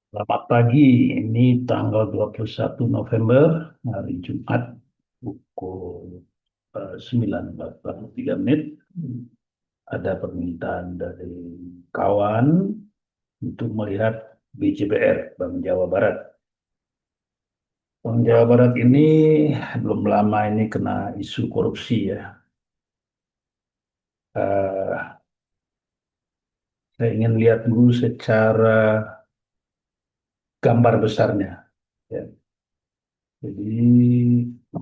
Selamat pagi, ini tanggal 21 November, hari Jumat, pukul 19.43. Ada permintaan dari kawan untuk melihat BJBR, Bank Jawa Barat. Bank Jawa Barat ini belum lama ini kena isu korupsi ya. Eh, saya ingin lihat dulu secara gambar besarnya. Ya. Jadi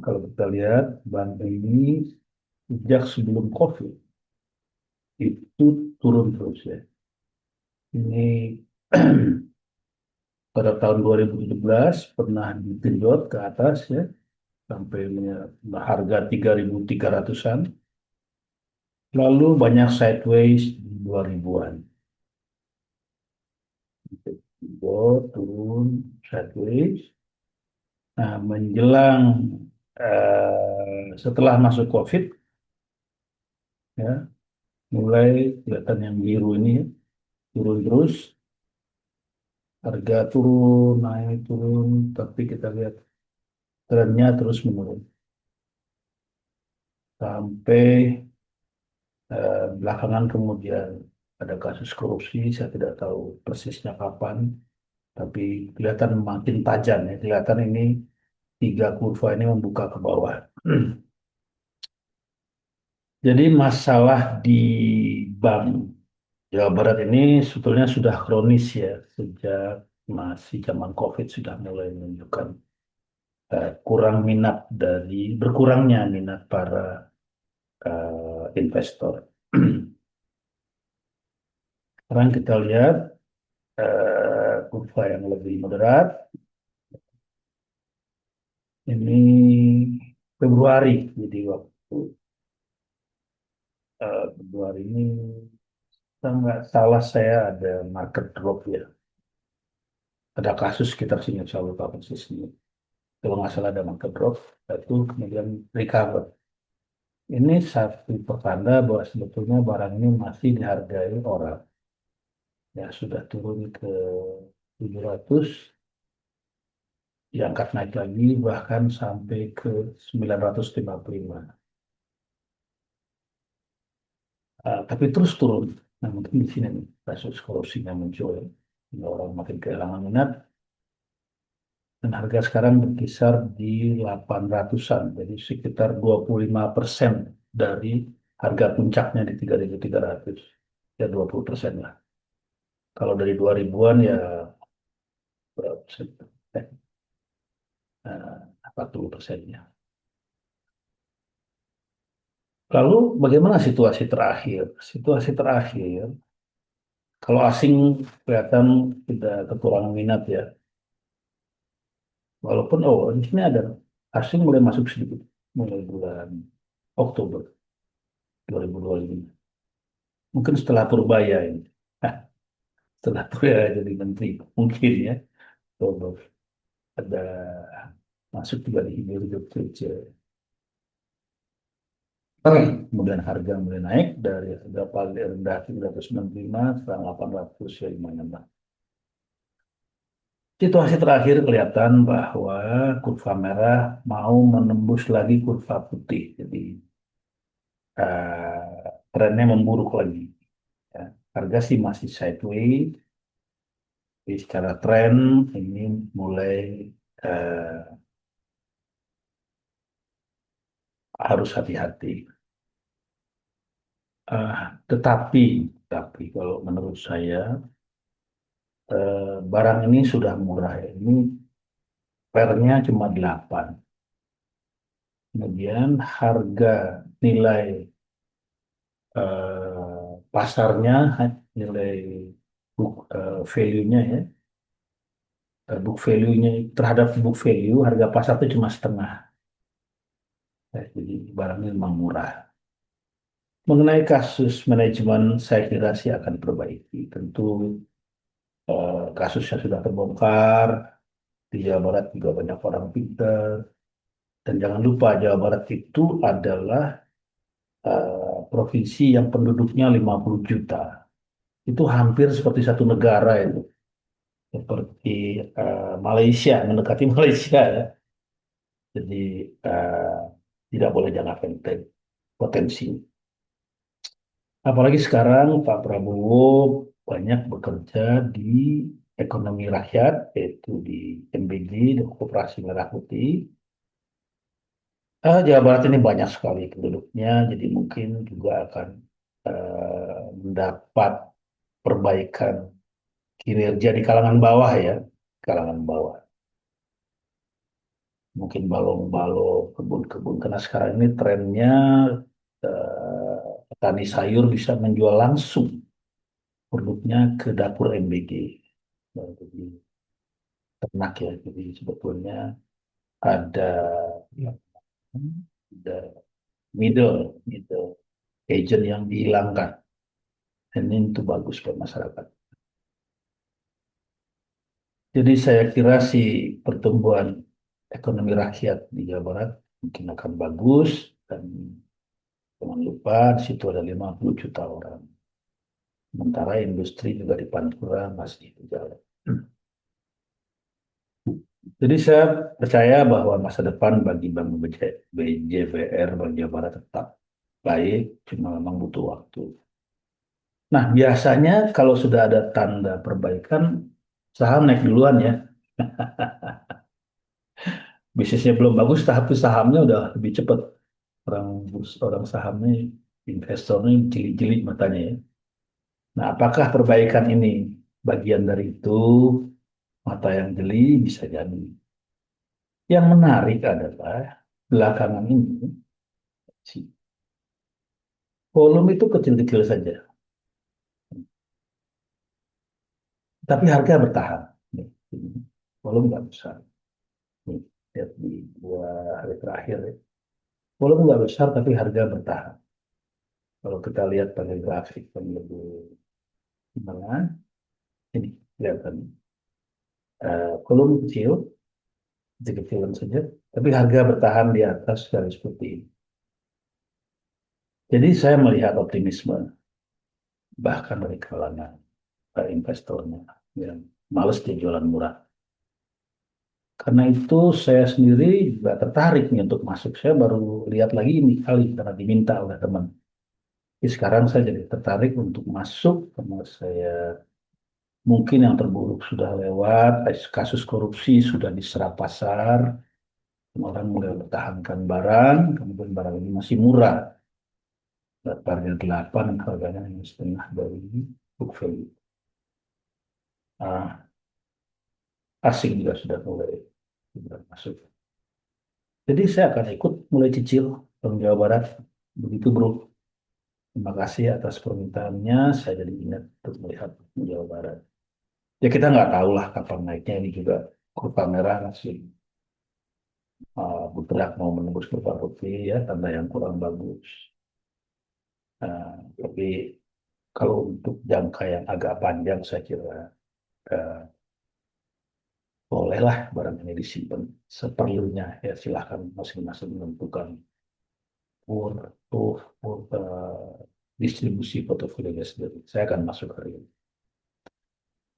kalau kita lihat bank ini sejak sebelum COVID itu turun terus ya. Ini pada tahun 2017 pernah digenjot ke atas ya sampai harga 3.300-an. Lalu banyak sideways di 2000-an. Turun sideways. Nah, menjelang setelah masuk COVID ya mulai kelihatan yang biru ini ya, turun terus, harga turun, naik turun, tapi kita lihat trennya terus menurun sampai belakangan kemudian ada kasus korupsi, saya tidak tahu persisnya kapan, tapi kelihatan makin tajam ya, kelihatan ini tiga kurva ini membuka ke bawah. Jadi masalah di Bank Jawa Barat ini sebetulnya sudah kronis ya, sejak masih zaman COVID sudah mulai menunjukkan kurang minat berkurangnya minat para investor. Sekarang kita lihat kurva yang lebih moderat. Ini Februari, jadi waktu Februari ini, kalau nggak salah saya ada market drop ya. Ada kasus kita sini selalu tahu persisnya. Kalau nggak salah ada market drop, itu kemudian recover. Ini satu pertanda bahwa sebetulnya barang ini masih dihargai orang. Ya sudah turun ke 700, diangkat naik lagi bahkan sampai ke 955. Tapi terus turun. Nah, mungkin di sini nih, kasus korupsinya muncul ya. Sehingga orang makin kehilangan minat. Dan harga sekarang berkisar di 800-an. Jadi sekitar 25% dari harga puncaknya di 3.300. Ya 20% lah. Kalau dari 2000-an ya berapa persen? Eh, 40%-nya. Lalu bagaimana situasi terakhir? Situasi terakhir, kalau asing kelihatan tidak kekurangan minat ya. Walaupun, oh di sini ada asing mulai masuk sedikit, mulai bulan Oktober 2025. Mungkin setelah Purbaya ini. Hah, setelah Purbaya jadi menteri, mungkin ya. Oktober ada masuk juga di hilir kerja. Oke, kemudian harga mulai naik dari harga paling rendah 395 sekarang 800 ya lumayan lah. Situasi terakhir kelihatan bahwa kurva merah mau menembus lagi kurva putih. Jadi trennya memburuk lagi. Ya. Harga sih masih sideways, tapi secara tren ini mulai eh, harus hati-hati. Eh, tetapi kalau menurut saya barang ini sudah murah ya. Ini fairnya cuma 8. Kemudian harga nilai pasarnya, nilai value-nya ya, book value-nya terhadap book value harga pasar itu cuma setengah. Ya, jadi barangnya memang murah. Mengenai kasus manajemen, saya kira sih akan diperbaiki. Tentu kasusnya sudah terbongkar, di Jawa Barat juga banyak orang pintar. Dan jangan lupa Jawa Barat itu adalah provinsi yang penduduknya 50 juta. Itu hampir seperti satu negara itu. seperti Malaysia, mendekati Malaysia ya. Jadi eh, tidak boleh jangka pendek potensi. Apalagi sekarang Pak Prabowo banyak bekerja di ekonomi rakyat, yaitu di MBG, di Koperasi Merah Putih. Jawa Barat ini banyak sekali penduduknya, jadi mungkin juga akan mendapat perbaikan kinerja di kalangan bawah ya, kalangan bawah. Mungkin balong-balong, kebun-kebun, karena sekarang ini trennya petani sayur bisa menjual langsung produknya ke dapur MBG. Nah, jadi ternak ya, jadi sebetulnya ada ya, ada middle agent yang dihilangkan. Dan ini itu bagus buat masyarakat. Jadi saya kira si pertumbuhan ekonomi rakyat di Jawa Barat mungkin akan bagus dan jangan lupa di situ ada 50 juta orang. Sementara industri juga di Pantura masih berjalan. Jadi saya percaya bahwa masa depan bagi Bank BJBR Bank Jawa Barat tetap baik, cuma memang butuh waktu. Nah, biasanya kalau sudah ada tanda perbaikan, saham naik duluan ya. Bisnisnya belum bagus, tapi sahamnya udah lebih cepat. Orang sahamnya, investornya jeli-jeli matanya ya. Nah, apakah perbaikan ini bagian dari itu? Mata yang jeli bisa jadi. Yang menarik adalah belakangan ini, si volume itu kecil-kecil saja, tapi harga bertahan. Nih, volume nggak besar. Nih, lihat di 2 hari terakhir, ya. Volume nggak besar, tapi harga bertahan. Kalau kita lihat pada grafik yang lebih gimana, ini kelihatan volume kecil, kecil-kecilan saja, tapi harga bertahan di atas garis putih ini. Jadi saya melihat optimisme bahkan dari kalangan investornya yang males dia jualan murah. Karena itu saya sendiri juga tertarik nih untuk masuk. Saya baru lihat lagi ini kali karena diminta oleh teman. Jadi sekarang saya jadi tertarik untuk masuk karena saya mungkin yang terburuk sudah lewat, kasus korupsi sudah diserap pasar, orang mulai mempertahankan barang, kemudian barang ini masih murah. Harga 8, harganya hanya setengah dari book value. Ah, asing juga sudah mulai masuk. Jadi saya akan ikut mulai cicil Bank Jawa Barat. Begitu bro. Terima kasih atas permintaannya. Saya jadi ingat untuk melihat Jawa Barat. Ya kita nggak tahu lah kapan naiknya ini juga kurva merah masih bergerak mau menembus kurva putih ya tanda yang kurang bagus. Tapi kalau untuk jangka yang agak panjang saya kira eh, bolehlah barang ini disimpan seperlunya ya silahkan masing-masing menentukan distribusi portofolio sendiri. Saya akan masuk hari ini.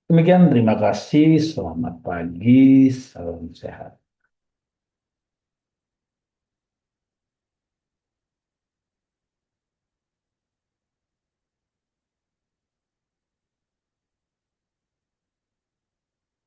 Demikian, terima kasih. Selamat pagi, salam sehat.